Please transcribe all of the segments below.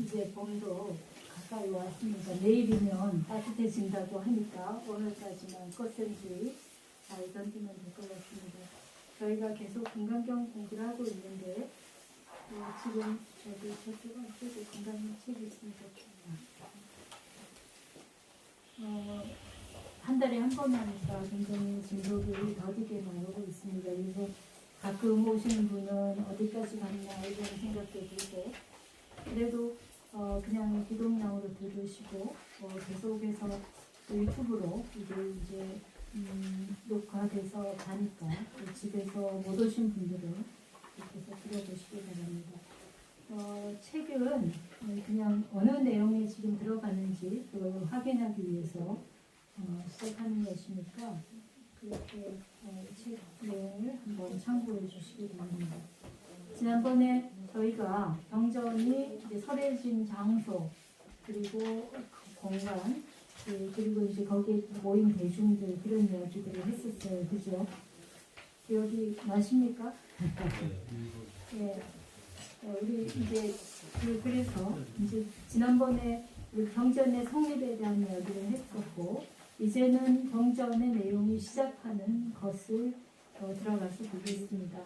이제 봄도 가까이 왔으니까 내일이면 따뜻해진다고 하니까 오늘까지만 꽃샘추위 잘 견디면 될 것 같습니다. 저희가 계속 건강경 공부를 하고 있는데 지금 저쪽 안쪽에 건강경 책이 있으니까 한 달에 한 번 하니까 굉장히 진도를 더디게 나오고 있습니다. 그래서 가끔 오시는 분은 어디까지 갔나 이런 생각도 들고 그래도 그냥 기동량으로 들으시고 계속해서 유튜브로 이제 녹화돼서 가니까 집에서 못 오신 분들은 이렇게 해서 들어보시기 바랍니다. 책은 그냥 어느 내용에 지금 들어가는지 그걸 확인하기 위해서 시작하는 것이니까 그렇게 책 내용을 한번 참고해 주시기 바랍니다. 지난번에 저희가 경전이 이제 설해진 장소 그리고 공간 그리고 이제 거기에 모인 대중들 그런 이야기들을 했었어요. 그죠? 기억이 나십니까? 네. 우리 이제 그래서 이제 지난번에 경전의 성립에 대한 이야기를 했었고 이제는 경전의 내용이 시작하는 것을 들어가서 보겠습니다.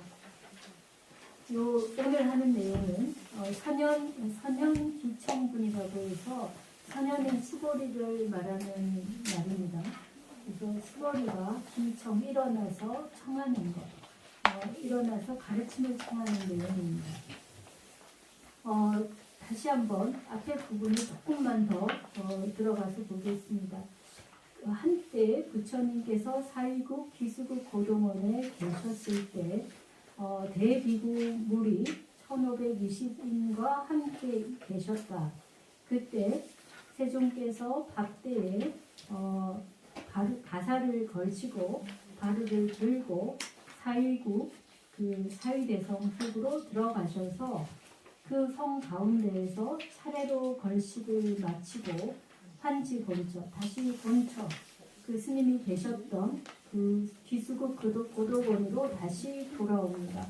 오늘 하는 내용은 선현 기청분이라고 해서 선현의 수고리를 말하는 말입니다. 그래서 수고리가 기청 일어나서 청하는 것, 일어나서 가르침을 청하는 내용입니다. 다시 한번 앞에 부분을 조금만 더 들어가서 보겠습니다. 한때 부처님께서 사위국 기수국 고동원에 계셨을 때 대비구 무리 1520인과 함께 계셨다. 그때 세종께서 밥대에 가사를 걸치고 가루를 들고 사위국 그 사위대성 속으로 들어가셔서 그 성 가운데에서 차례로 걸식을 마치고 환지 본처 다시 본처 그 스님이 계셨던 그 기수국 고도원으로 다시 돌아옵니다.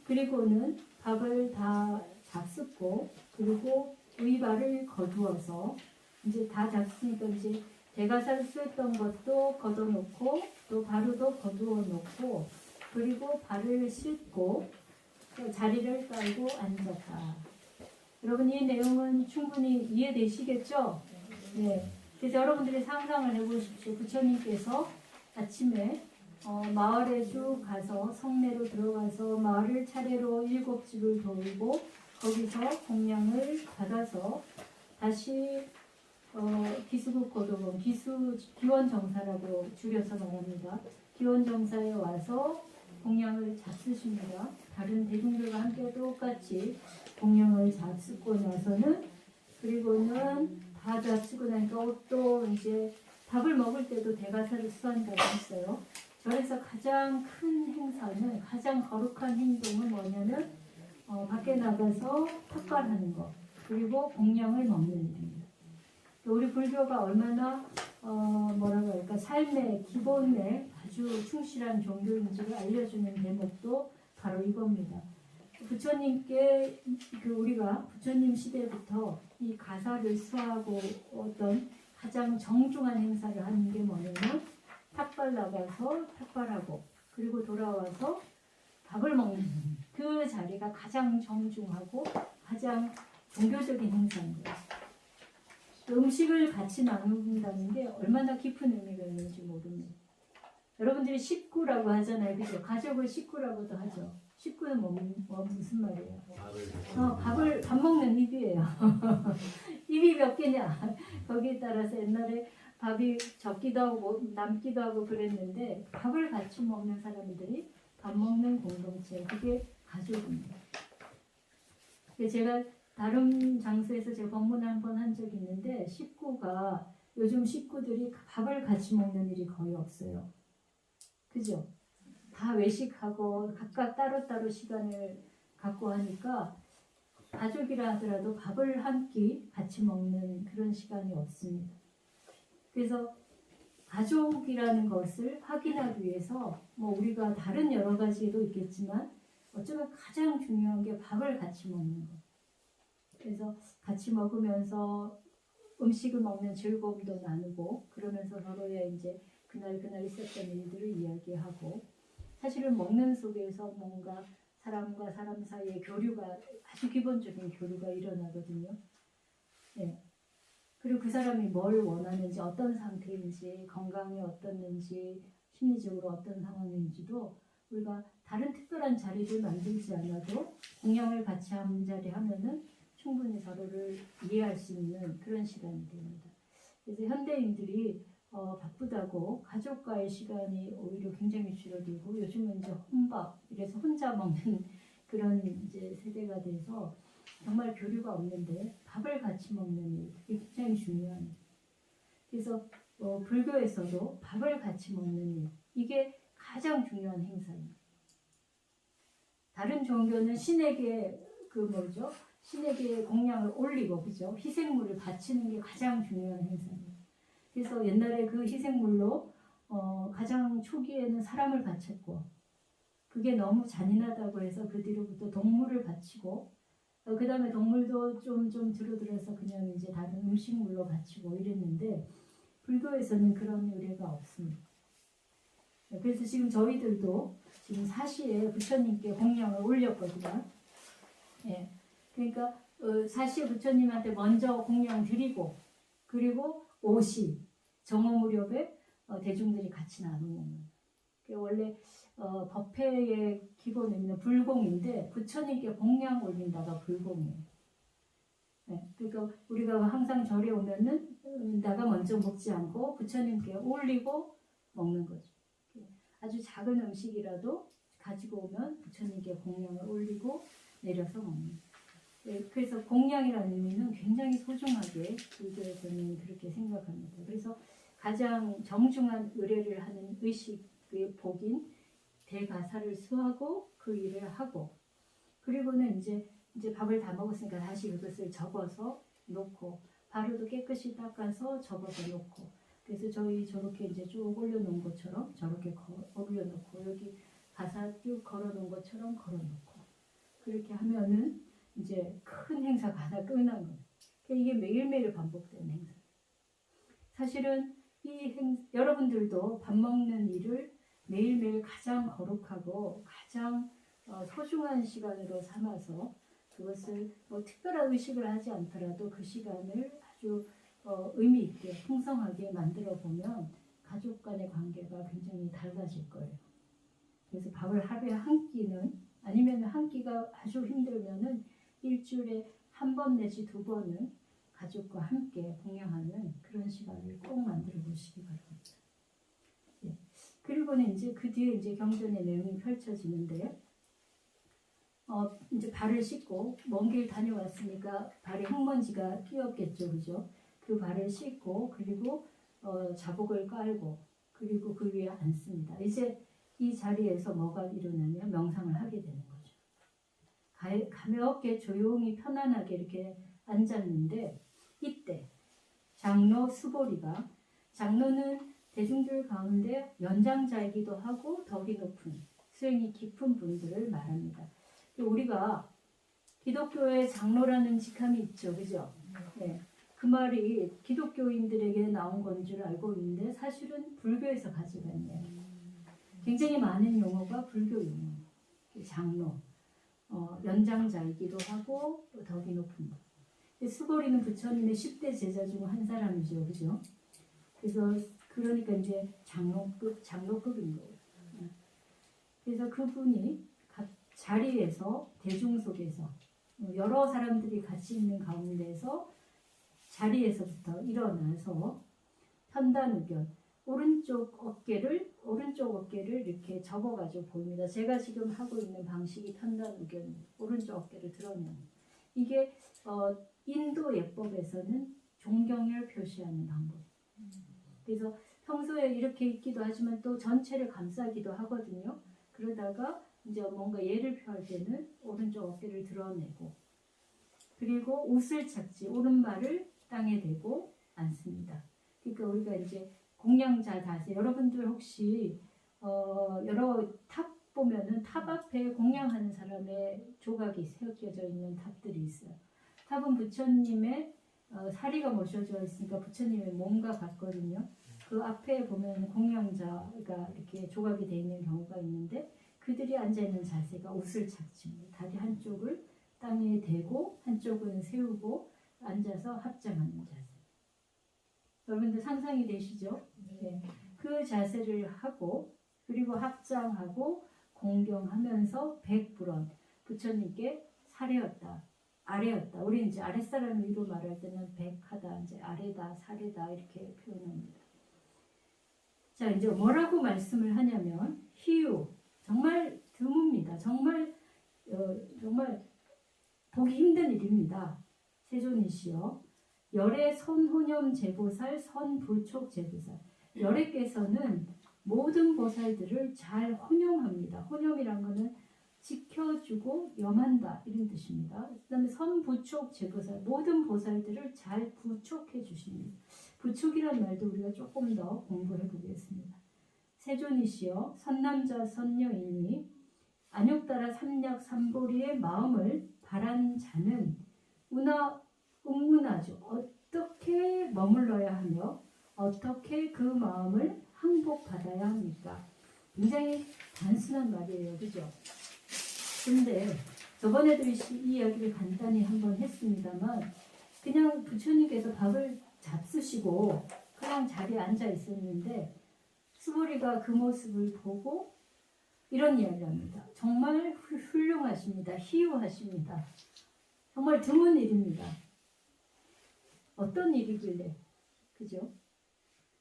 그리고는 밥을 다 잡숫고 그리고 의발을 거두어서 이제 다 잡수니까 이제 대가사를 쓰였던 것도 걷어놓고 또 바루도 거두어 놓고 그리고 발을 씻고 자리를 깔고 앉았다. 여러분 이 내용은 충분히 이해되시겠죠? 네. 그래서 여러분들이 상상을 해보십시오. 부처님께서 아침에 마을에 쭉 가서 성내로 들어가서 마을을 차례로 7집을 돌고 거기서 공양을 받아서 다시 기수국 고도원 기원정사라고 줄여서 말합니다. 기원정사에 와서 공양을 잡수십니다. 다른 대중들과 함께 똑같이 공양을 잡수고 나서는 그리고는 다 잡수고 나니까 또 이제 밥을 먹을 때도 대가사를 수한다고 했어요. 절에서 가장 큰 행사는 가장 거룩한 행동은 뭐냐면 밖에 나가서 탁발하는 것 그리고 공양을 먹는 일입니다. 우리 불교가 얼마나 뭐라고 할까 삶의 기본에 아주 충실한 종교인지를 알려주는 대목도 바로 이겁니다. 부처님께 우리가 부처님 시대부터 이 가사를 수하고 어떤 가장 정중한 행사를 하는 게 뭐냐면 탁발 나가서 탁발하고 그리고 돌아와서 밥을 먹는 그 자리가 가장 정중하고 가장 종교적인 행사인 거예요. 음식을 같이 나눈다는 게 얼마나 깊은 의미가 있는지 모릅니다. 여러분들이 식구라고 하잖아요. 그죠? 가족을 식구라고도 하죠. 식구는 무슨 말이에요? 밥 먹는 입이에요. 입이 몇 개냐? 거기에 따라서 옛날에 밥이 적기도 하고 남기도 하고 그랬는데 밥을 같이 먹는 사람들이 밥 먹는 공동체 그게 가족입니다. 제가 다른 장소에서 제가 법문을 한번 한 적이 있는데 요즘 식구들이 밥을 같이 먹는 일이 거의 없어요. 그죠? 다 외식하고 각각 따로따로 시간을 갖고 하니까 가족이라 하더라도 밥을 한 끼 같이 먹는 그런 시간이 없습니다. 그래서 가족이라는 것을 확인하기 위해서 우리가 다른 여러 가지도 있겠지만 어쩌면 가장 중요한 게 밥을 같이 먹는 것. 그래서 그래서 같이 먹으면서 음식을 먹는 즐거움도 나누고 그러면서 서로의 이제 그날 있었던 일들을 이야기하고 사실은 먹는 속에서 뭔가 사람과 사람 사이의 교류가 아주 기본적인 교류가 일어나거든요. 네. 그리고 그 사람이 뭘 원하는지 어떤 상태인지 건강이 어떻는지 심리적으로 어떤 상황인지도 우리가 다른 특별한 자리를 만들지 않아도 공양을 같이 한 자리 하면은 충분히 서로를 이해할 수 있는 그런 시간이 됩니다. 그래서 현대인들이 바쁘다고 가족과의 시간이 오히려 굉장히 줄어들고 요즘은 이제 혼밥 이래서 혼자 먹는 그런 이제 세대가 돼서 정말 교류가 없는데 밥을 같이 먹는 일 그게 굉장히 중요합니다. 그래서 불교에서도 밥을 같이 먹는 일 이게 가장 중요한 행사입니다. 다른 종교는 신에게 신에게 공양을 올리고 그죠? 희생물을 바치는 게 가장 중요한 행사입니다. 그래서 옛날에 그 희생물로 가장 초기에는 사람을 바쳤고 그게 너무 잔인하다고 해서 그 뒤로부터 동물을 바치고 그 다음에 동물도 좀 줄어들어서 그냥 이제 다른 음식물로 바치고 이랬는데 불교에서는 그런 의례가 없습니다. 그래서 지금 저희들도 지금 사시에 부처님께 공양을 올렸거든요. 예. 그러니까 사시에 부처님한테 먼저 공양 드리고 그리고 오시 정오 무렵에 대중들이 같이 나누는 원래 법회의 기본은 불공인데 부처님께 공양 올린다가 불공이에요. 네, 그러니까 우리가 항상 절에 오면은 나가 먼저 먹지 않고 부처님께 올리고 먹는 거죠. 아주 작은 음식이라도 가지고 오면 부처님께 공양을 올리고 내려서 먹는. 네, 그래서 공양이라는 의미는 굉장히 소중하게 불교에서는 그렇게 생각합니다. 그래서 가장 정중한 의례를 하는 의식의 복인 대가사를 수하고 그 일을 하고 그리고는 이제 밥을 다 먹었으니까 다시 그것을 접어서 놓고 바로도 깨끗이 닦아서 접어서 놓고 그래서 저희 저렇게 이제 쭉 올려놓은 것처럼 저렇게 올려놓고 여기 가사 쭉 걸어놓은 것처럼 걸어놓고 그렇게 하면은 이제 큰 행사가 하나 끝난 거예요. 이게 매일매일 반복되는 행사. 사실은 여러분들도 밥 먹는 일을 매일매일 가장 거룩하고 가장 소중한 시간으로 삼아서 그것을 특별한 의식을 하지 않더라도 그 시간을 아주 의미 있게 풍성하게 만들어 보면 가족 간의 관계가 굉장히 달라질 거예요. 그래서 밥을 하루에 한 끼는 아니면 한 끼가 아주 힘들면은 일주일에 한 번 내지 두 번은 가족과 함께 공양하는 그런 시간을 꼭 만들어 보시기 바랍니다. 예. 그리고는 이제 그 뒤에 이제 경전의 내용이 펼쳐지는데, 이제 발을 씻고 먼 길 다녀왔으니까 발에 흙먼지가 끼었겠죠, 그죠? 그 발을 씻고 그리고 자복을 깔고 그리고 그 위에 앉습니다. 이제 이 자리에서 뭐가 일어나면 명상을 하게 되는 거죠. 가볍게 조용히 편안하게 이렇게 앉았는데 이때 장로 수보리가 장로는 대중들 가운데 연장자이기도 하고 덕이 높은 수행이 깊은 분들을 말합니다. 우리가 기독교의 장로라는 직함이 있죠, 그죠? 네. 그 말이 기독교인들에게 나온 건 줄 알고 있는데 사실은 불교에서 가져갔네요. 굉장히 많은 용어가 불교 용어. 장로, 연장자이기도 하고 또 덕이 높은 분. 수보리는 부처님의 10대 제자 중 한 사람이죠, 그죠? 그래서 그러니까 이제 장로급인 거예요. 그래서 그분이 자리에서 대중 속에서 여러 사람들이 같이 있는 가운데서 자리에서부터 일어나서 편단의견 오른쪽 어깨를 이렇게 접어가지고 보입니다. 제가 지금 하고 있는 방식이 편단의견 오른쪽 어깨를 드러내는 이게 인도 예법에서는 존경을 표시하는 방법. 그래서 평소에 이렇게 있기도 하지만 또 전체를 감싸기도 하거든요. 그러다가 이제 뭔가 예를 표할 때는 오른쪽 어깨를 드러내고 그리고 옷을 찾지 오른발을 땅에 대고 앉습니다. 그러니까 우리가 이제 공양자 자세 여러분들 혹시 여러 탑 보면은 탑 앞에 공양하는 사람의 조각이 새겨져 있는 탑들이 있어요. 탑은 부처님의 사리가 모셔져 있으니까 부처님의 몸과 같거든요. 그 앞에 보면 공양자가 이렇게 조각이 되어 있는 경우가 있는데 그들이 앉아있는 자세가 옷을 착지입니다. 다리 한쪽을 땅에 대고 한쪽은 세우고 앉아서 합장하는 자세. 여러분들 상상이 되시죠? 네. 그 자세를 하고 그리고 합장하고 공경하면서 백불언 부처님께 사례였다. 아래였다. 우리 이제 아랫사람 위로 말할 때는 백하다, 이제 아래다, 사례다 이렇게 표현합니다. 자, 이제 뭐라고 말씀을 하냐면 희유 정말 드뭅니다. 정말 보기 힘든 일입니다. 세존이시여 열의 선호념 제보살 선부촉 제보살 열애께서는 모든 보살들을 잘 혼용합니다. 혼용이란 것은 지켜주고 염한다 이런 뜻입니다. 그 다음에 선부촉 제보살 모든 보살들을 잘 부촉해 주십니다. 부촉이란 말도 우리가 조금 더 공부해 보겠습니다. 세존이시여 선남자 선녀이니 안욕따라 삼약 삼보리의 마음을 바란 자는 응문하죠. 어떻게 머물러야 하며 어떻게 그 마음을 항복받아야 합니까? 굉장히 단순한 말이에요. 그죠? 근데 저번에도 이 이야기를 간단히 한번 했습니다만 그냥 부처님께서 밥을 잡수시고 그냥 자리에 앉아 있었는데 수보리가 그 모습을 보고 이런 이야기를 합니다. 정말 훌륭하십니다. 희유하십니다. 정말 드문 일입니다. 어떤 일이길래 그죠?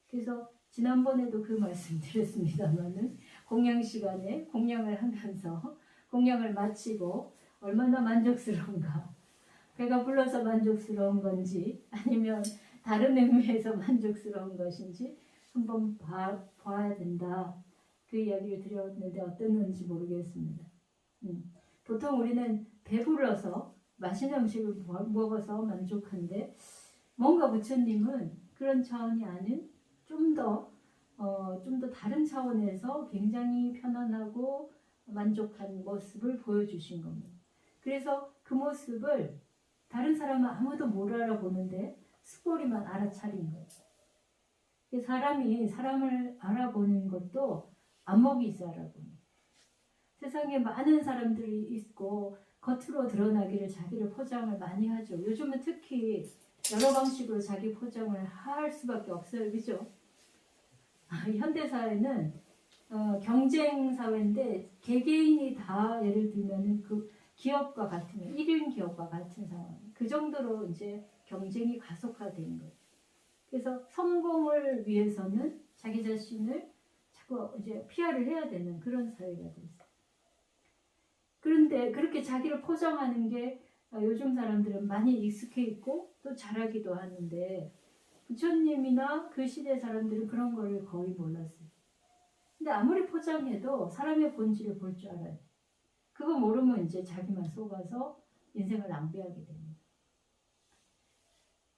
그래서 지난번에도 그 말씀 드렸습니다만은 공양 시간에 공양을 하면서 공양을 마치고 얼마나 만족스러운가 배가 불러서 만족스러운 건지 아니면 다른 의미에서 만족스러운 것인지 한번 봐야 된다. 그 이야기를 드렸는데 어땠는지 모르겠습니다. 보통 우리는 배불러서 맛있는 음식을 먹어서 만족한데 뭔가 부처님은 그런 차원이 아닌 좀 더 다른 차원에서 굉장히 편안하고 만족한 모습을 보여주신 겁니다. 그래서 그 모습을 다른 사람은 아무도 못 알아보는데 수보리만 알아차린 거예요. 사람이 사람을 알아보는 것도 안목이 있어 알아보는 거예요. 세상에 많은 사람들이 있고 겉으로 드러나기를 자기를 포장을 많이 하죠. 요즘은 특히 여러 방식으로 자기 포장을 할 수밖에 없어요. 그죠? 현대사회는 경쟁 사회인데 개개인이 다 예를 들면 그 기업과 같으면 1인 기업과 같은 상황 그 정도로 이제 경쟁이 가속화된 거예요. 그래서 성공을 위해서는 자기 자신을 자꾸 이제 PR을 해야 되는 그런 사회가 됐어요. 그런데 그렇게 자기를 포장하는 게 요즘 사람들은 많이 익숙해 있고 또 잘하기도 하는데 부처님이나 그 시대 사람들은 그런 거를 거의 몰랐어요. 근데 아무리 포장해도 사람의 본질을 볼 줄 알아요. 그거 모르면 이제 자기만 속아서 인생을 낭비하게 됩니다.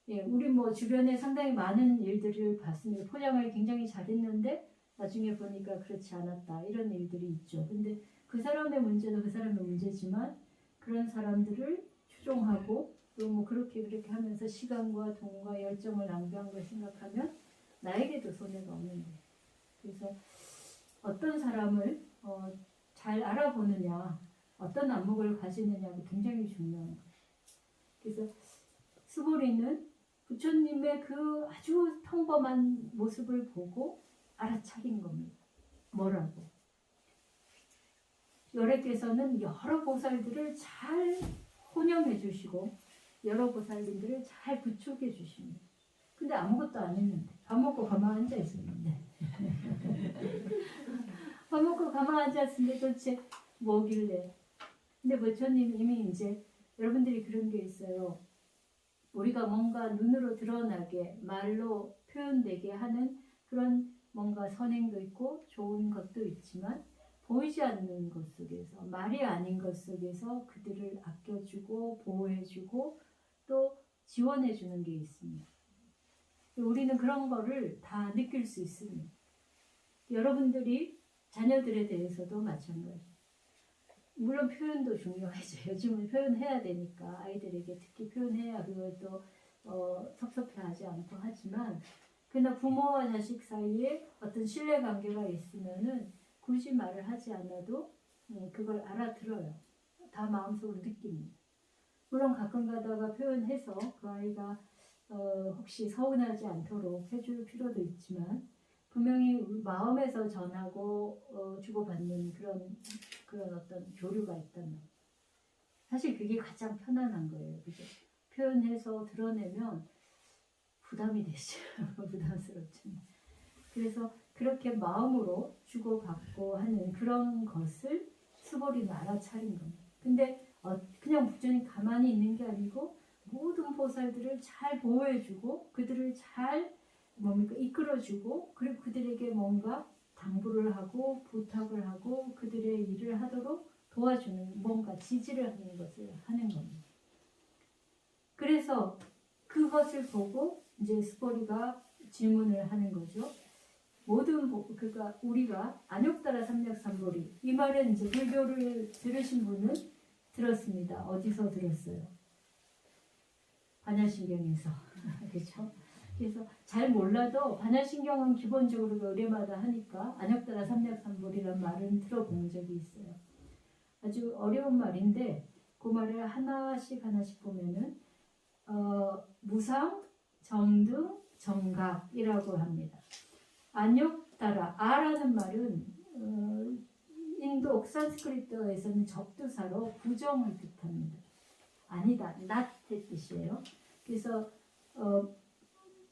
예, 우리 뭐 주변에 상당히 많은 일들을 봤습니다. 포장을 굉장히 잘했는데 나중에 보니까 그렇지 않았다. 이런 일들이 있죠. 근데 그 사람의 문제도 그 사람의 문제지만 그런 사람들을 추종하고 또 뭐 그렇게 하면서 시간과 돈과 열정을 낭비한 걸 생각하면 나에게도 손해가 없는 거예요. 그래서 어떤 사람을 잘 알아보느냐, 어떤 안목을 가지느냐가 굉장히 중요한 거예요. 그래서 수보리는 부처님의 그 아주 평범한 모습을 보고 알아차린 겁니다. 뭐라고? 열애께서는 여러 보살들을 잘 혼용해 주시고 여러 보살님들을 잘 부축해 주십니다. 근데 아무것도 안 했는데 밥 먹고 가만 앉아 있었는데 밥 먹고 가만 앉았는데 도대체 뭐길래 근데 부처님 이미 이제 여러분들이 그런 게 있어요. 우리가 뭔가 눈으로 드러나게 말로 표현되게 하는 그런 뭔가 선행도 있고 좋은 것도 있지만 보이지 않는 것 속에서 말이 아닌 것 속에서 그들을 아껴주고 보호해주고 또 지원해주는 게 있습니다. 우리는 그런 거를 다 느낄 수 있습니다. 여러분들이 자녀들에 대해서도 마찬가지. 물론 표현도 중요하죠. 요즘은 표현해야 되니까 아이들에게 특히 표현해야 그걸 또 섭섭해하지 않고 하지만 그러나 부모와 자식 사이에 어떤 신뢰관계가 있으면은 굳이 말을 하지 않아도 그걸 알아들어요. 다 마음속으로 느낍니다. 물론 가끔 가다가 표현해서 그 아이가 혹시 서운하지 않도록 해줄 필요도 있지만 분명히 마음에서 전하고 주고받는 그런 어떤 교류가 있다면 사실 그게 가장 편안한 거예요. 그죠? 표현해서 드러내면 부담이 되죠. 부담스럽지만. 그래서 그렇게 마음으로 주고받고 하는 그런 것을 스볼이는 알아차린 겁니다. 근데 그냥 부처님 가만히 있는 게 아니고 모든 보살들을 잘 보호해주고 그들을 잘 이끌어주고 그리고 그들에게 뭔가 당부를 하고 부탁을 하고 그들의 일을 하도록 도와주는 뭔가 지지를 하는 것을 하는 겁니다. 그래서 그것을 보고 이제 스포리가 질문을 하는 거죠. 그러니까 우리가 안욕따라 삼략삼보리 이 말은 이제 불교를 들으신 분은 들었습니다. 어디서 들었어요? 반야신경에서 그렇죠? 그래서 잘 몰라도 반야신경은 기본적으로 의례마다 하니까 안욕따라 삼략삼보리란 말은 들어본 적이 있어요. 아주 어려운 말인데 그 말을 하나씩 보면은 무상, 정등, 정각이라고 합니다. 안욕따라 아라는 말은 인도 산스크리트어에서는 접두사로 부정을 뜻합니다. 아니다, not의 뜻이에요. 그래서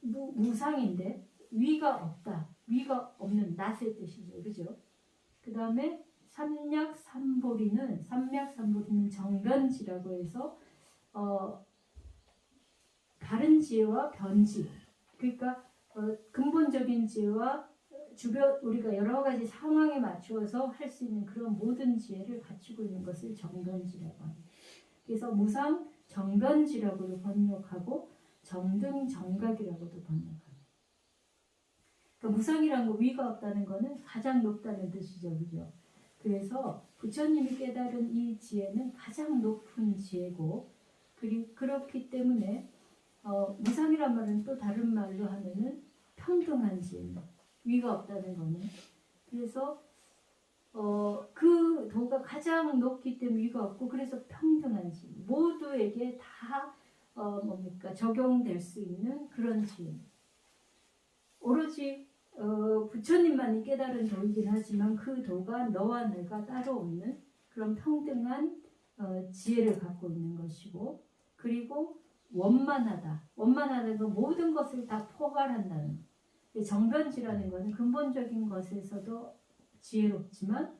무상인데 위가 없다, 위가 없는 not의 뜻이죠, 그죠? 그 다음에 삼략삼보리는 정변지라고 해서 다른 지혜와 변지, 그러니까 근본적인 지혜와 주변 우리가 여러 가지 상황에 맞추어서 할 수 있는 그런 모든 지혜를 갖추고 있는 것을 정변지라고 합니다. 그래서 무상 정변지라고도 번역하고 정등 정각이라고도 번역합니다. 그러니까 무상이라는 거 위가 없다는 것은 가장 높다는 뜻이죠, 그죠? 그래서 부처님이 깨달은 이 지혜는 가장 높은 지혜고, 그렇기 때문에 무상이란 말은 또 다른 말로 하면은 평등한 지혜입니다. 위가 없다는 거는. 그래서 그 도가 가장 높기 때문에 위가 없고 그래서 평등한 지혜. 모두에게 다 적용될 수 있는 그런 지혜입니다. 오로지 부처님만이 깨달은 도이긴 하지만 그 도가 너와 내가 따로 없는 그런 평등한 지혜를 갖고 있는 것이고, 그리고 원만하다는 건 모든 것을 다 포괄한다는 것. 정변지라는 것은 근본적인 것에서도 지혜롭지만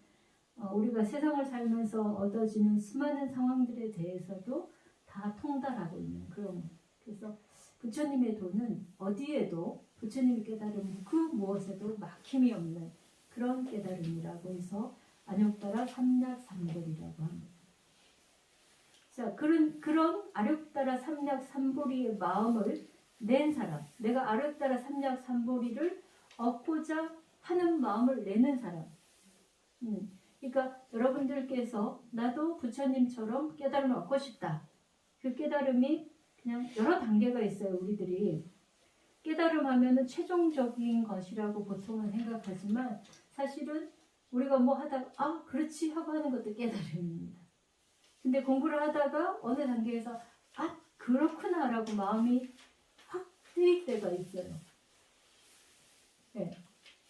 우리가 세상을 살면서 얻어지는 수많은 상황들에 대해서도 다 통달하고 있는 그런 것. 그래서 부처님의 도는 어디에도 부처님이 깨달은 그 무엇에도 막힘이 없는 그런 깨달음이라고 해서 안욕따라 삼략삼보리라고 합니다. 자, 그런 안욕따라 삼략삼보리의 마음을 낸 사람, 내가 안욕따라 삼략삼보리를 얻고자 하는 마음을 내는 사람. 그러니까 여러분들께서 나도 부처님처럼 깨달음을 얻고 싶다. 그 깨달음이 그냥 여러 단계가 있어요. 우리들이 깨달음 하면은 최종적인 것이라고 보통은 생각하지만 사실은 우리가 뭐 하다가 그렇지 하고 하는 것도 깨달음입니다. 근데 공부를 하다가 어느 단계에서 그렇구나 라고 마음이 확 뜨일 때가 있어요. 네.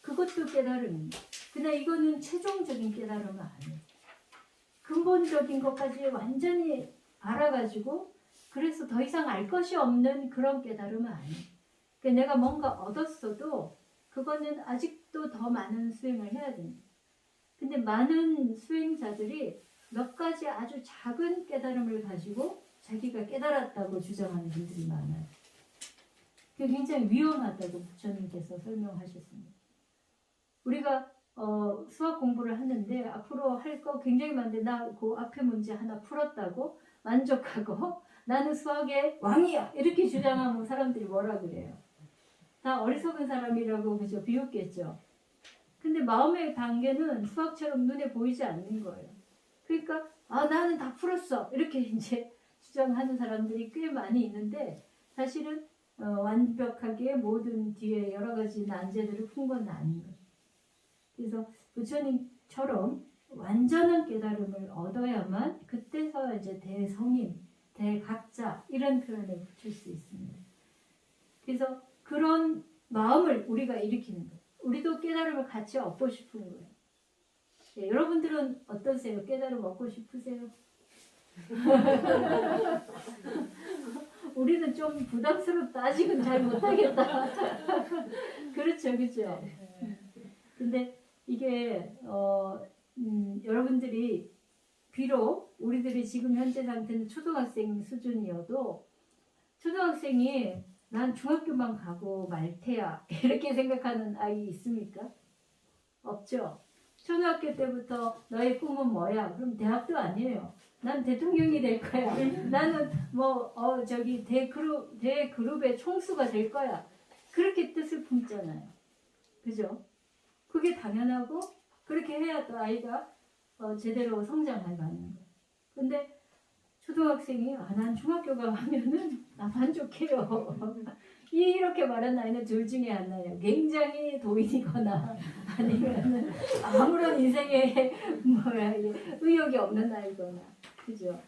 그것도 깨달음입니다. 근데 이거는 최종적인 깨달음은 아니에요. 근본적인 것까지 완전히 알아가지고 그래서 더 이상 알 것이 없는 그런 깨달음은 아니에요. 그러니까 내가 뭔가 얻었어도 그거는 아직도 더 많은 수행을 해야 됩니다. 근데 많은 수행자들이 몇 가지 아주 작은 깨달음을 가지고 자기가 깨달았다고 주장하는 분들이 많아요. 그게 굉장히 위험하다고 부처님께서 설명하셨습니다. 우리가 수학 공부를 하는데 앞으로 할 거 굉장히 많은데 나 그 앞에 문제 하나 풀었다고 만족하고 나는 수학의 왕이야 이렇게 주장하면 사람들이 뭐라 그래요? 다 어리석은 사람이라고 그죠? 비웃겠죠. 근데 마음의 단계는 수학처럼 눈에 보이지 않는 거예요. 그러니까 아, 나는 다 풀었어. 이렇게 이제 주장하는 사람들이 꽤 많이 있는데 사실은 완벽하게 모든 뒤에 여러 가지 난제들을 푼 건 아닌 거예요. 그래서 부처님처럼 완전한 깨달음을 얻어야만 그때서 이제 대성인, 대각자 이런 표현을 붙일 수 있습니다. 그래서 그런 마음을 우리가 일으키는 거예요. 우리도 깨달음을 같이 얻고 싶은 거예요. 네, 여러분들은 어떠세요? 깨달음 얻고 싶으세요? 우리는 좀 부담스럽다. 아직은 잘 못하겠다. 그렇죠, 그렇죠. 근데 이게 여러분들이 비록 우리들이 지금 현재 상태는 초등학생 수준이어도 초등학생이 난 중학교만 가고 말 테야 이렇게 생각하는 아이 있습니까? 없죠. 초등학교 때부터 너의 꿈은 뭐야? 그럼 대학도 아니에요. 난 대통령이 될 거야. 나는 대그룹의 총수가 될 거야. 그렇게 뜻을 품잖아요. 그죠? 그게 당연하고 그렇게 해야 또 아이가 제대로 성장해 가는 거예요. 근데 초등학생이 난 중학교 가면은 나 만족해요. 이렇게 말하는 아이는 둘 중에 하나예요. 굉장히 도인이거나 아니면 아무런 인생에 의욕이 없는 아이거나. 그죠?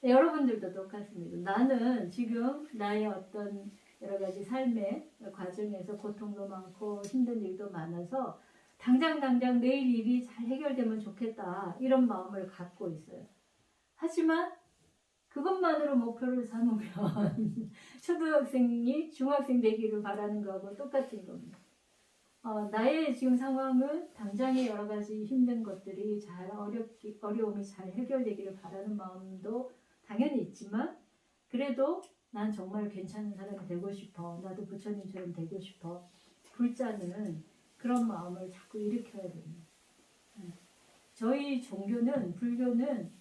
네, 여러분들도 똑같습니다. 나는 지금 나의 어떤 여러 가지 삶의 과정에서 고통도 많고 힘든 일도 많아서 당장 내일 일이 잘 해결되면 좋겠다 이런 마음을 갖고 있어요. 하지만 그것만으로 목표를 삼으면 초등학생이 중학생 되기를 바라는 거하고 똑같은 겁니다. 나의 지금 상황은 당장의 여러 가지 힘든 것들이 어려움이 잘 해결되기를 바라는 마음도 당연히 있지만 그래도 난 정말 괜찮은 사람이 되고 싶어. 나도 부처님처럼 되고 싶어. 불자는 그런 마음을 자꾸 일으켜야 됩니다. 저희 종교는 불교는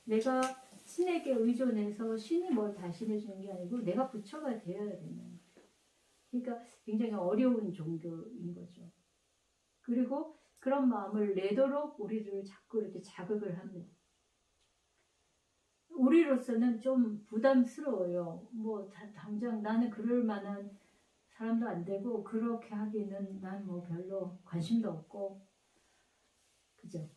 내가 신에게 의존해서 신이 뭘 대신해 주는 게 아니고 내가 부처가 되어야 되는 거예요. 그러니까 굉장히 어려운 종교인 거죠. 그리고 그런 마음을 내도록 우리를 자꾸 이렇게 자극을 합니다. 우리로서는 좀 부담스러워요. 뭐 당장 나는 그럴 만한 사람도 안 되고 그렇게 하기는 난 뭐 별로 관심도 없고 그죠?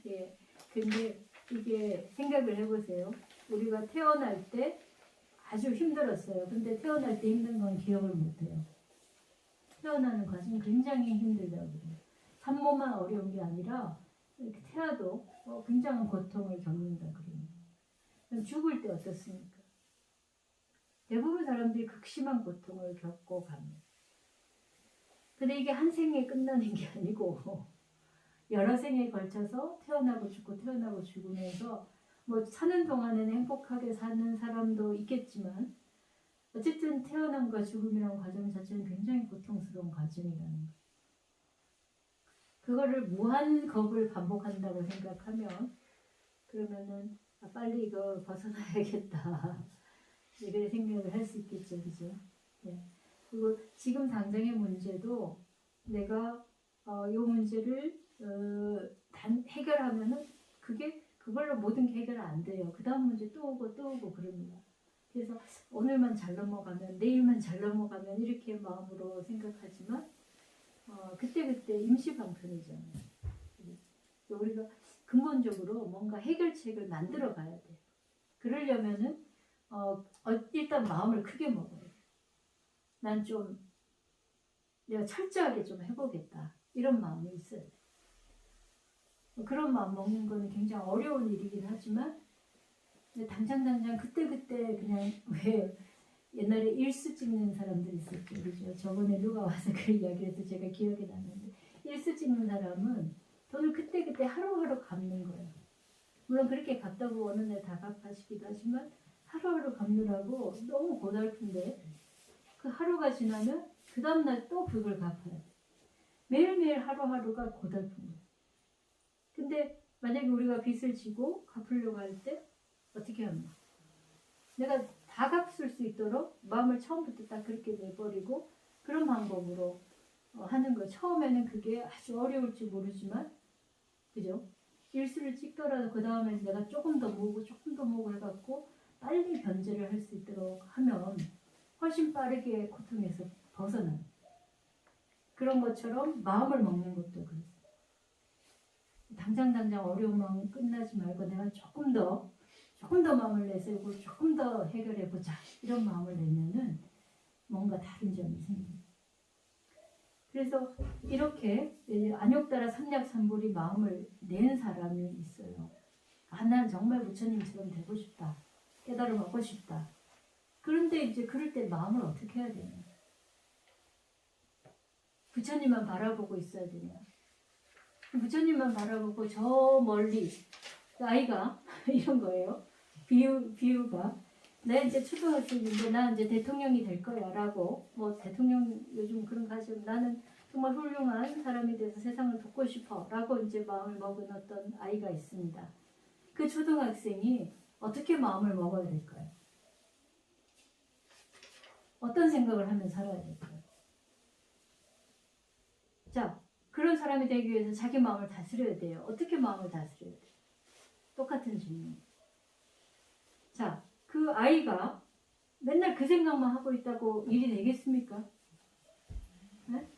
예. 근데 이게 생각을 해보세요. 우리가 태어날 때 아주 힘들었어요. 근데 태어날 때 힘든 건 기억을 못해요. 태어나는 과정이 굉장히 힘들다고 그래요. 산모만 어려운 게 아니라 이렇게 태아도 굉장한 고통을 겪는다 그럽니다. 그럼 죽을 때 어떻습니까? 대부분 사람들이 극심한 고통을 겪고 갑니다. 근데 이게 한 생에 끝나는 게 아니고 여러 생에 걸쳐서 태어나고 죽고 태어나고 죽으면서 뭐 사는 동안에는 행복하게 사는 사람도 있겠지만 어쨌든 태어남과 죽음이라는 과정 자체는 굉장히 고통스러운 과정이라는 거예요. 그거를 무한겁을 반복한다고 생각하면 그러면은 빨리 이거 벗어나야겠다 이렇게 생각을 할 수 있겠죠, 그죠? 네. 그리고 지금 당장의 문제도 내가 이 문제를 해결하면은 그걸로 모든 게 해결 안 돼요. 그 다음 문제 또 오고 그럽니다. 그래서 오늘만 잘 넘어가면 내일만 잘 넘어가면 이렇게 마음으로 생각하지만 그때 임시 방편이잖아요. 우리가 근본적으로 뭔가 해결책을 만들어 가야 돼요. 그러려면은 일단 마음을 크게 먹어요. 난 좀 내가 철저하게 좀 해보겠다 이런 마음이 있어야 돼. 그런 마음 먹는 거는 굉장히 어려운 일이긴 하지만 당장 그때 그냥 왜 옛날에 일수 찍는 사람들 있었죠. 그죠? 저번에 누가 와서 그 이야기해서 제가 기억이 났는데 일수 찍는 사람은 돈을 그때 하루하루 갚는 거예요. 물론 그렇게 갚다고 어느 날 다 갚아시기도 하지만 하루하루 갚느라고 너무 고달픈데 그 하루가 지나면 그 다음날 또 그걸 갚아야 돼. 매일매일 하루하루가 고달픈 거예요. 근데 만약에 우리가 빚을 지고 갚으려고 할 때 어떻게 하나? 내가 다 갚을 수 있도록 마음을 처음부터 딱 그렇게 내버리고 그런 방법으로 하는 거. 처음에는 그게 아주 어려울지 모르지만 그죠? 일수를 찍더라도 그 다음에 내가 조금 더 모으고 조금 더 모으고 해갖고 빨리 변제를 할 수 있도록 하면 훨씬 빠르게 고통에서 벗어나요. 그런 것처럼 마음을 먹는 것도 그렇습니다. 당장 어려운 마음 끝나지 말고 내가 조금 더 마음을 내세우고 조금 더 해결해보자 이런 마음을 내면은 뭔가 다른 점이 생깁니다. 그래서 이렇게 안욕따라 삼약삼불이 마음을 낸 사람이 있어요. 아, 난 정말 부처님처럼 되고 싶다. 깨달음 얻고 싶다. 그런데 이제 그럴 때 마음을 어떻게 해야 되냐? 부처님만 바라보고 있어야 되냐? 부처님만 바라보고 저 멀리 아이가 이런 거예요. 비유가 나 이제 초등학생인데 나 이제 대통령이 될 거야라고 뭐 대통령 요즘 그런 가지고 나는 정말 훌륭한 사람이 돼서 세상을 돕고 싶어라고 이제 마음을 먹은 어떤 아이가 있습니다. 그 초등학생이 어떻게 마음을 먹어야 될까요? 어떤 생각을 하면 살아야 될까요? 자, 그런 사람이 되기 위해서 자기 마음을 다스려야 돼요. 어떻게 마음을 다스려야 돼요? 똑같은 질문. 자, 그 아이가 맨날 그 생각만 하고 있다고 일이 되겠습니까? 네?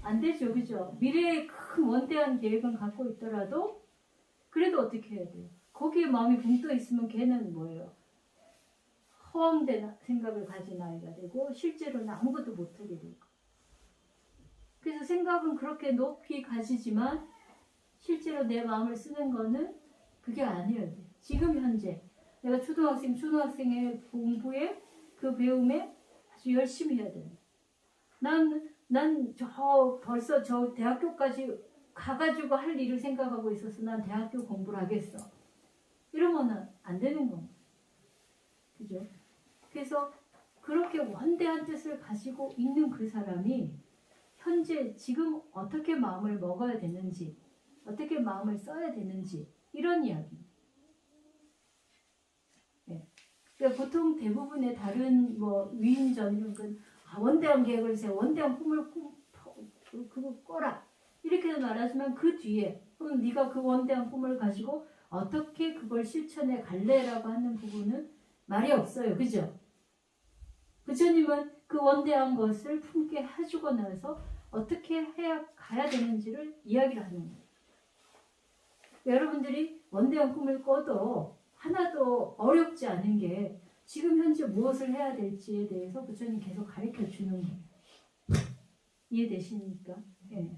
안 되죠, 그죠? 미래에 큰 원대한 계획은 갖고 있더라도 그래도 어떻게 해야 돼요? 거기에 마음이 붕 떠 있으면 걔는 뭐예요? 허황된 생각을 가진 아이가 되고 실제로는 아무것도 못하게 되고. 그래서 생각은 그렇게 높이 가지지만 실제로 내 마음을 쓰는 거는 그게 아니어야 돼. 지금 현재 내가 초등학생의 공부에 그 배움에 아주 열심히 해야 돼. 난 벌써 저 대학교까지 가가지고 할 일을 생각하고 있어서 난 대학교 공부를 하겠어. 이러면은 안 되는 겁니다. 그죠? 그래서 그렇게 원대한 뜻을 가지고 있는 그 사람이 현재 지금 어떻게 마음을 먹어야 되는지, 어떻게 마음을 써야 되는지 이런 이야기. 네. 그러니까 보통 대부분의 다른 뭐 위인전 이런 건 원대한 계획을 세워, 원대한 꿈을 그거 꿔라 이렇게 말하지만 그 뒤에 그럼 네가 그 원대한 꿈을 가지고 어떻게 그걸 실천해 갈래라고 하는 부분은 말이 없어요. 그죠? 부처님은 그 원대한 것을 품게 해주고 나서 어떻게 해야 가야 되는지를 이야기를 하는 거예요. 여러분들이 원대한 꿈을 꿔도 하나도 어렵지 않은 게 지금 현재 무엇을 해야 될지에 대해서 부처님 계속 가르쳐 주는 거예요. 이해되십니까? 네.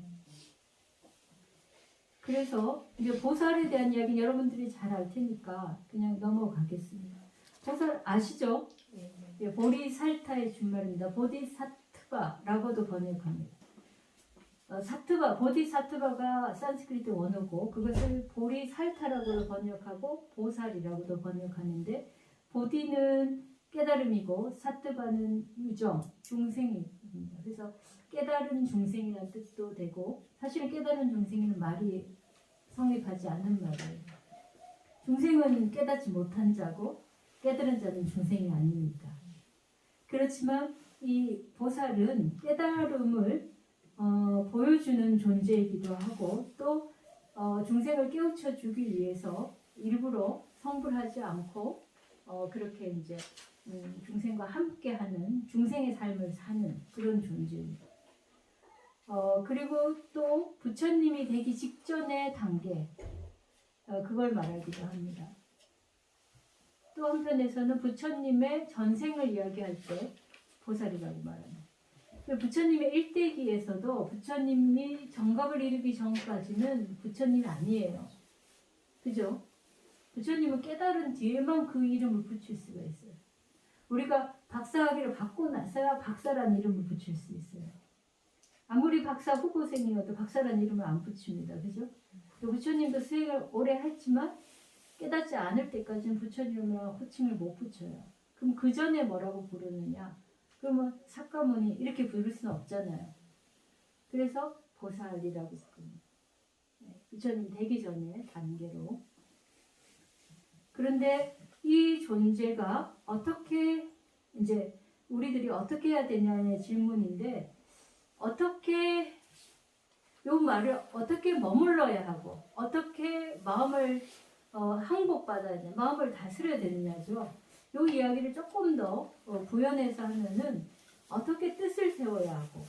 그래서 이제 보살에 대한 이야기는 여러분들이 잘 알 테니까 그냥 넘어가겠습니다. 보살 아시죠? 네, 보리살타의 준말입니다. 보디사트바라고도 번역합니다. 사트바, 보디사트바가 산스크리트 원어고 그것을 보리살타라고도 번역하고 보살이라고도 번역하는데 보디는 깨달음이고 사트바는 유정, 중생입니다. 그래서 깨달은 중생이라는 뜻도 되고 사실은 깨달은 중생이는 말이 성립하지 않는 말이에요. 중생은 깨닫지 못한 자고 깨달은 자는 중생이 아닙니까? 그렇지만 이 보살은 깨달음을 보여주는 존재이기도 하고 또 중생을 깨우쳐 주기 위해서 일부러 성불하지 않고 그렇게 이제 중생과 함께하는 중생의 삶을 사는 그런 존재입니다. 그리고 또 부처님이 되기 직전의 단계 그걸 말하기도 합니다. 또 한편에서는 부처님의 전생을 이야기할 때 보살이라고 말합니다. 부처님의 일대기에서도 부처님이 정각을 이루기 전까지는 부처님이 아니에요. 그죠? 부처님은 깨달은 뒤에만 그 이름을 붙일 수가 있어요. 우리가 박사학위를 받고 나서야 박사라는 이름을 붙일 수 있어요. 아무리 박사 후보생이어도 박사라는 이름을 안 붙입니다. 그죠? 부처님도 수행을 오래 했지만 깨닫지 않을 때까지는 부처님이라는 호칭을 못 붙여요. 그럼 그 전에 뭐라고 부르느냐? 그러면 사과문이 이렇게 부를 수는 없잖아요. 그래서 보살이라고 부릅니다. 부처님 되기 전에 단계로. 그런데 이 존재가 어떻게 이제 우리들이 어떻게 해야 되냐의 질문인데 어떻게 요 말을 어떻게 머물러야 하고 어떻게 마음을 항복받아야 돼, 마음을 다스려야 되느냐죠. 요 이야기를 조금 더 부연해서 하면은 어떻게 뜻을 세워야 하고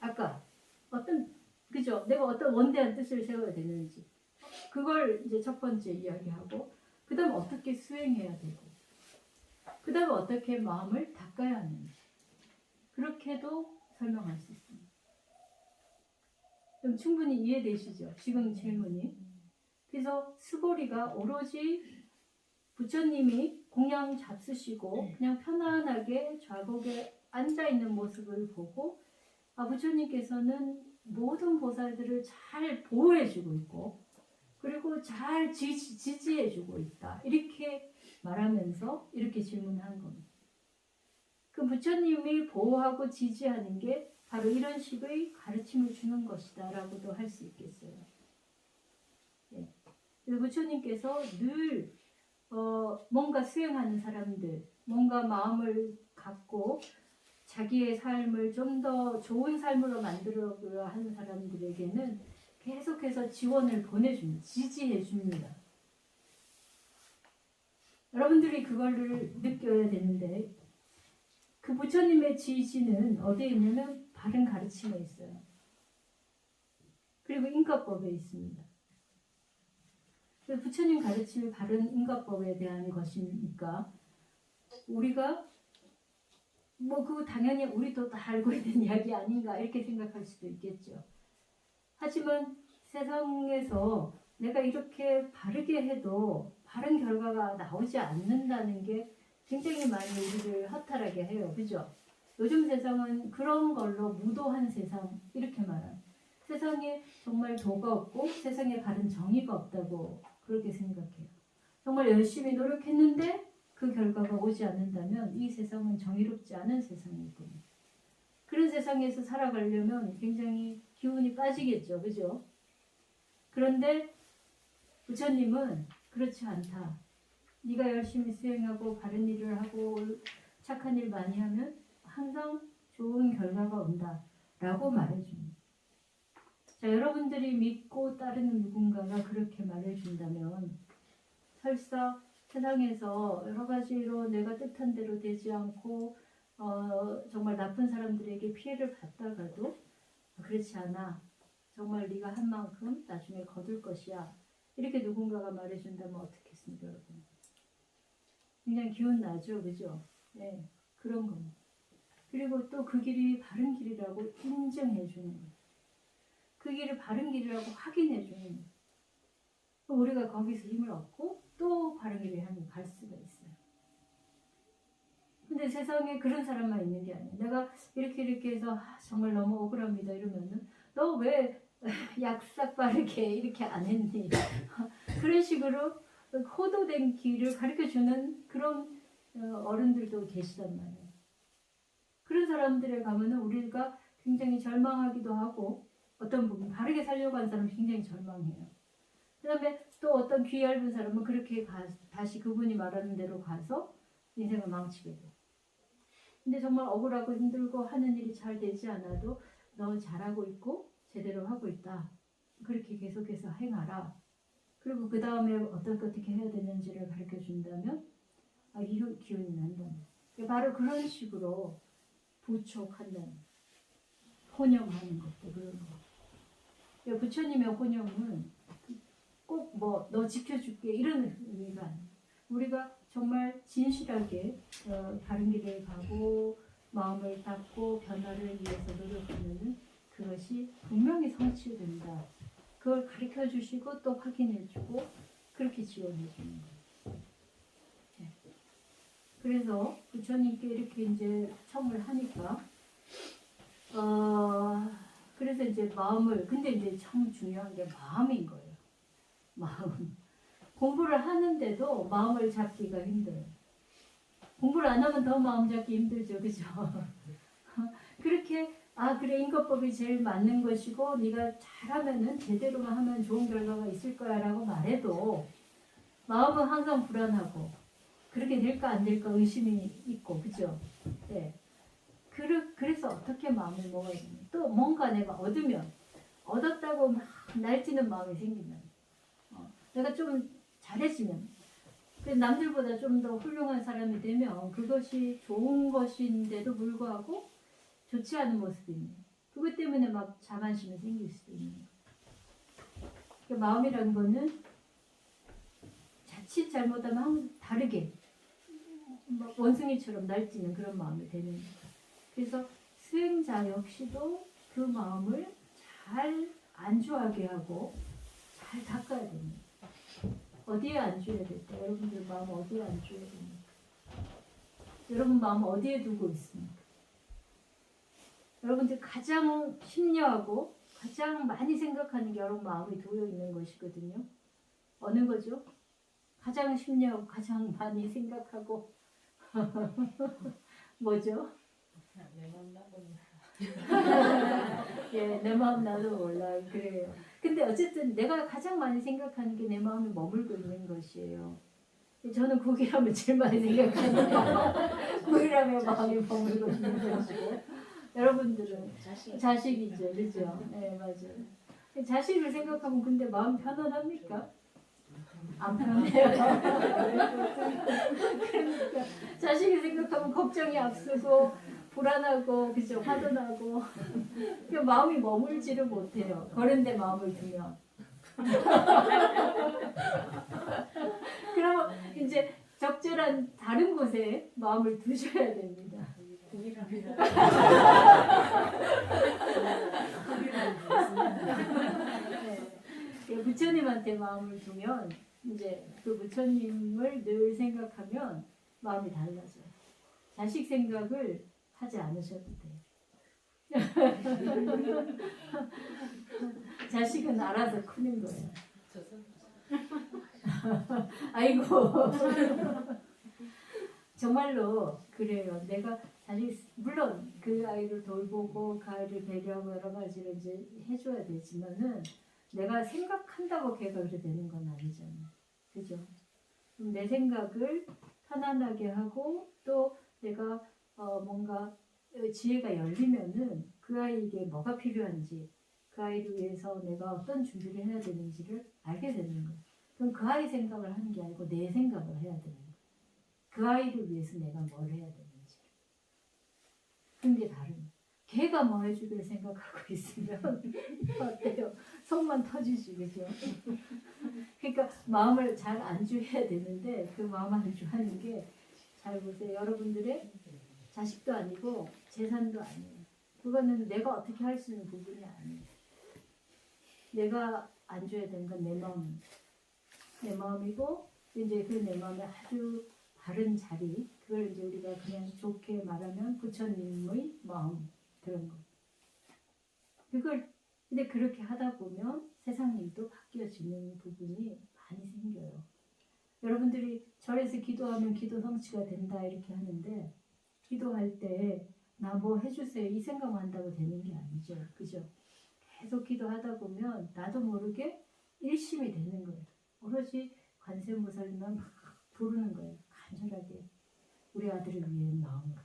아까 어떤 그죠? 내가 어떤 원대한 뜻을 세워야 되는지 그걸 이제 첫 번째 이야기하고 그 다음 어떻게 수행해야 되고 그 다음에 어떻게 마음을 닦아야 하는지 그렇게도 설명할 수 있습니다. 그럼 충분히 이해되시죠? 지금 질문이. 그래서 스고리가 오로지 부처님이 공양 잡수시고 그냥 편안하게 좌곡에 앉아있는 모습을 보고 부처님께서는 모든 보살들을 잘 보호해주고 있고 그리고 잘 지지해주고 있다. 이렇게 말하면서 이렇게 질문한 겁니다. 그 부처님이 보호하고 지지하는 게 바로 이런 식의 가르침을 주는 것이다 라고도 할 수 있겠어요. 네. 그래서 부처님께서 늘 뭔가 수행하는 사람들, 뭔가 마음을 갖고 자기의 삶을 좀 더 좋은 삶으로 만들어보려 하는 사람들에게는 계속해서 지원을 보내줍니다. 지지해줍니다. 여러분들이 그거를 느껴야 되는데 그 부처님의 지지는 어디에 있냐면 바른 가르침에 있어요. 그리고 인과법에 있습니다. 부처님 가르침이 바른 인과법에 대한 것이니까 우리가 그거 당연히 우리도 다 알고 있는 이야기 아닌가 이렇게 생각할 수도 있겠죠. 하지만 세상에서 내가 이렇게 바르게 해도 바른 결과가 나오지 않는다는 게 굉장히 많이 우리를 허탈하게 해요. 그죠? 요즘 세상은 그런 걸로 무도한 세상 이렇게 말한 세상에 정말 도가 없고 세상에 바른 정의가 없다고 그렇게 생각해요. 정말 열심히 노력했는데 그 결과가 오지 않는다면 이 세상은 정의롭지 않은 세상일 겁니다. 그런 세상에서 살아가려면 굉장히 기운이 빠지겠죠. 그죠? 그런데 부처님은 그렇지 않다. 네가 열심히 수행하고 바른 일을 하고 착한 일 많이 하면 항상 좋은 결과가 온다 라고 말해줍니다. 자, 여러분들이 믿고 따르는 누군가가 그렇게 말해준다면 설사 세상에서 여러 가지로 내가 뜻한 대로 되지 않고 정말 나쁜 사람들에게 피해를 받다가도 그렇지 않아. 정말 네가 한 만큼 나중에 거둘 것이야. 이렇게 누군가가 말해준다면 어떻겠습니까, 여러분? 굉장히 기운 나죠, 그죠? 네, 그런 겁니다. 그리고 또 그 길이 바른 길이라고 인정해 주는 거예요. 그 길이 바른 길이라고 확인해 주는 거예요. 우리가 거기서 힘을 얻고 또 바른 길을 향해 갈 수가 있어요. 근데 세상에 그런 사람만 있는 게 아니에요. 내가 이렇게 해서 정말 너무 억울합니다 이러면은 너 왜 약삭 빠르게 이렇게 안 했니? 그런 식으로 호도된 길을 가르쳐주는 그런 어른들도 계시단 말이에요. 그런 사람들에 가면은 우리가 굉장히 절망하기도 하고 어떤 부분 바르게 살려고 하는 사람은 굉장히 절망해요. 그 다음에 또 어떤 귀 얇은 사람은 그렇게 다시 그분이 말하는 대로 가서 인생을 망치게 돼요. 근데 정말 억울하고 힘들고 하는 일이 잘 되지 않아도 너 잘하고 있고 제대로 하고 있다. 그렇게 계속해서 행하라. 그리고 그 다음에 어떻게 해야 되는지를 가르쳐 준다면 이 기운이 난다는 거예요. 바로 그런 식으로 부촉한다는 혼영하는 것도 그런 거. 부처님의 혼영은 꼭 너 지켜줄게 이런 의미가 아니에요. 우리가 정말 진실하게 바른 길을 가고 마음을 닦고 변화를 위해서 노력하면 그것이 분명히 성취된다. 그걸 가르쳐 주시고 또 확인해 주고 그렇게 지원해 주는 거예요. 네. 그래서 부처님께 이렇게 이제 청을 하니까 그래서 이제 마음을 근데 이제 참 중요한 게 마음인 거예요. 마음. 공부를 하는데도 마음을 잡기가 힘들어요. 공부를 안 하면 더 마음 잡기 힘들죠. 그죠? 그렇게 그래 인과법이 제일 맞는 것이고 네가 잘하면은 제대로만 하면 좋은 결과가 있을 거야 라고 말해도 마음은 항상 불안하고 그렇게 될까 안 될까 의심이 있고 그죠? 네. 그래서 어떻게 마음을 먹어야 되냐 또 뭔가 내가 얻으면 얻었다고 막 날뛰는 마음이 생기면, 내가 좀 잘해지면, 남들보다 좀 더 훌륭한 사람이 되면 그것이 좋은 것인데도 불구하고 좋지 않은 모습이 있는, 그것 때문에 막 자만심이 생길 수도 있는 거예요. 그러니까 마음이라는 거는 자칫 잘못하면 항상 다르게 막 원숭이처럼 날뛰는 그런 마음이 되는 거예요. 그래서 수행자 역시도 그 마음을 잘 안주하게 하고 잘 닦아야 됩니다. 어디에 안주해야 될까? 여러분들 마음 어디에 안주해야 됩니까? 여러분 마음 어디에 두고 있습니까? 여러분들 가장 심려하고 가장 많이 생각하는 게 여러분 마음이 놓여 있는 것이거든요. 어느 거죠? 가장 심려하고 가장 많이 생각하고 뭐죠? 내 마음 나도 몰라. 예, 내 마음 나도 몰라. 그래요. 근데 어쨌든 내가 가장 많이 생각하는 게 내 마음에 머물고 있는 것이에요. 저는 국이라면 제일 많이 생각하는 국이라면 마음이 머물고 있는 것이고, 여러분들은 자식이죠, 그죠? 네, 맞아요. 자식을 생각하면 근데 마음 편안합니까? 안 편해요. 그러니까 자식을 생각하면 걱정이 앞서고 불안하고, 그죠? 화도 나고, 그러니까 마음이 머물지를 못해요. 그런 데 마음을 두면. 그러면 이제 적절한 다른 곳에 마음을 두셔야 됩니다. 네. 부처님한테 마음을 두면 이제 그 부처님을 늘 생각하면 마음이 달라져요. 자식 생각을 하지 않으셔도 돼요. 자식은 알아서 크는 거예요. 아이고. 정말로 그래요. 내가 자식, 물론 그 아이를 돌보고 그 아이를 배려하고 여러 가지를 이제 해줘야 되지만은 내가 생각한다고 걔가 그렇게 되는 건 아니잖아요. 그죠? 내 생각을 편안하게 하고 또 내가 뭔가 지혜가 열리면은 그 아이에게 뭐가 필요한지, 그 아이를 위해서 내가 어떤 준비를 해야 되는지를 알게 되는 거예요. 그럼 그 아이 생각을 하는 게 아니고 내 생각을 해야 되는 거예요. 그 아이를 위해서 내가 뭘 해야 되는지. 그런 게 다른 거예요. 걔가 뭐 해주길 생각하고 있으면 어때요? 속만 터지지, 그죠? 그러니까 마음을 잘 안주해야 되는데 그 마음 안주하는 게, 잘 보세요. 여러분들의 자식도 아니고 재산도 아니에요. 그거는 내가 어떻게 할 수 있는 부분이 아니에요. 내가 안줘야 되는 건 내 마음, 내 마음이고, 이제 그 내 마음의 아주 바른 자리, 그걸 이제 우리가 그냥 좋게 말하면 부처님의 마음, 그런 거. 그걸 근데 그렇게 하다 보면 세상 일도 바뀌어지는 부분이 많이 생겨요. 여러분들이 절에서 기도하면 기도 성취가 된다 이렇게 하는데, 기도할 때 나 뭐 해주세요 이 생각만 한다고 되는 게 아니죠. 그죠? 계속 기도하다 보면 나도 모르게 일심이 되는 거예요. 오로지 관세음보살님만 막 부르는 거예요. 간절하게 우리 아들을 위해 마음으로.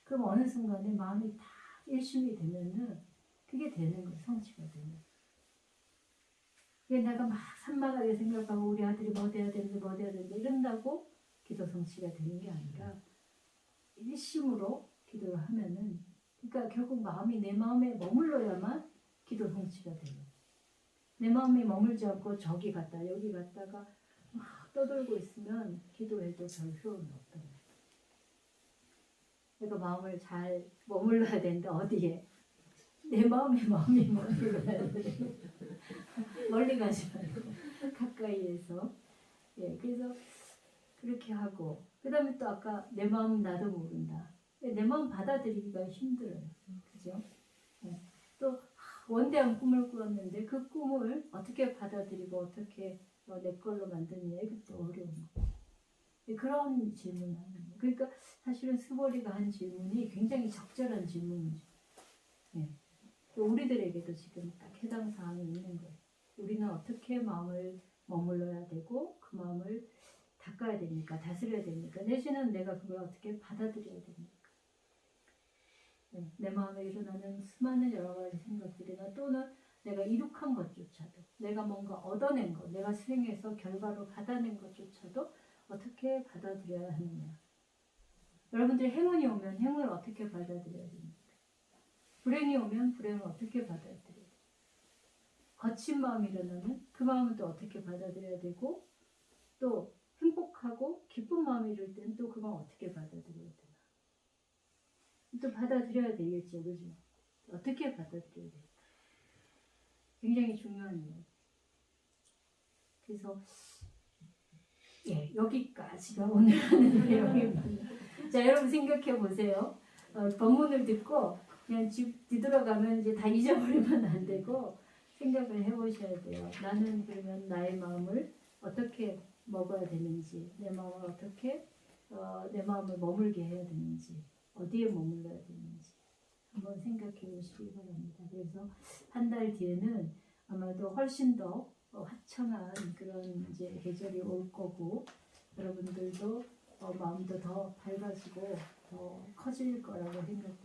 그럼 어느 순간에 마음이 다 일심이 되면은 그게 되는 거예요. 성취가 되는. 그게 내가 막 산만하게 생각하고 우리 아들이 뭐 돼야 되는데 뭐 돼야 되는데 이런다고 기도 성취가 되는 게 아니라 일심으로 기도를 하면은, 그러니까 결국 마음이 내 마음에 머물러야만 기도 성취가 돼요. 내 마음에 머물지 않고 저기 갔다 여기 갔다가 막 떠돌고 있으면 기도해도 별 효용이 없다. 그러니까 마음을 잘 머물러야 되는데 어디에? 내 마음이 머물러야 돼. 멀리 가지 말고 가까이에서. 예, 그래서 그렇게 하고, 그 다음에 또 아까 내 마음 나도 모른다. 내 마음 받아들이기가 힘들어요. 그죠? 네. 또 원대한 꿈을 꾸었는데 그 꿈을 어떻게 받아들이고 어떻게 내 걸로 만드느냐, 이것도 어려운 거. 그런 질문을 하는 거예요. 그러니까 사실은 스보리가 한 질문이 굉장히 적절한 질문이죠. 네. 우리들에게도 지금 딱 해당 사항이 있는 거예요. 우리는 어떻게 마음을 머물러야 되고 그 마음을 닦아야 됩니까? 다스려야 됩니까? 내지는 내가 그걸 어떻게 받아들여야 됩니까? 네, 내 마음에 일어나는 수많은 여러 가지 생각들이나 또는 내가 이룩한 것조차도, 내가 뭔가 얻어낸 것, 내가 수행해서 결과로 받아낸 것조차도 어떻게 받아들여야 하느냐. 여러분들이 행운이 오면 행운을 어떻게 받아들여야 됩니까? 불행이 오면 불행을 어떻게 받아들여야 돼요? 거친 마음이 일어나면 그 마음을 또 어떻게 받아들여야 되고, 또 행복하고 기쁜 마음이 이럴 때는 또 그걸 어떻게 받아들여야 되나. 또 받아들여야 되겠죠, 그죠? 어떻게 받아들여야 될까? 굉장히 중요한 이야기. 그래서 예, 여기까지가 오늘 하는 내용입니다. 자, 여러분 생각해 보세요. 본문을 듣고 그냥 집 뒤돌아가면 이제 다 잊어버리면 안 되고 생각을 해보셔야 돼요. 나는 그러면 나의 마음을 어떻게 먹어야 되는지, 내 마음을 어떻게 내 마음을 머물게 해야 되는지, 어디에 머물러야 되는지 한번 생각해 보시기 바랍니다. 그래서 한 달 뒤에는 아마도 훨씬 더 화창한 그런 이제 계절이 올 거고, 여러분들도 마음도 더 밝아지고 더 커질 거라고 생각합니다.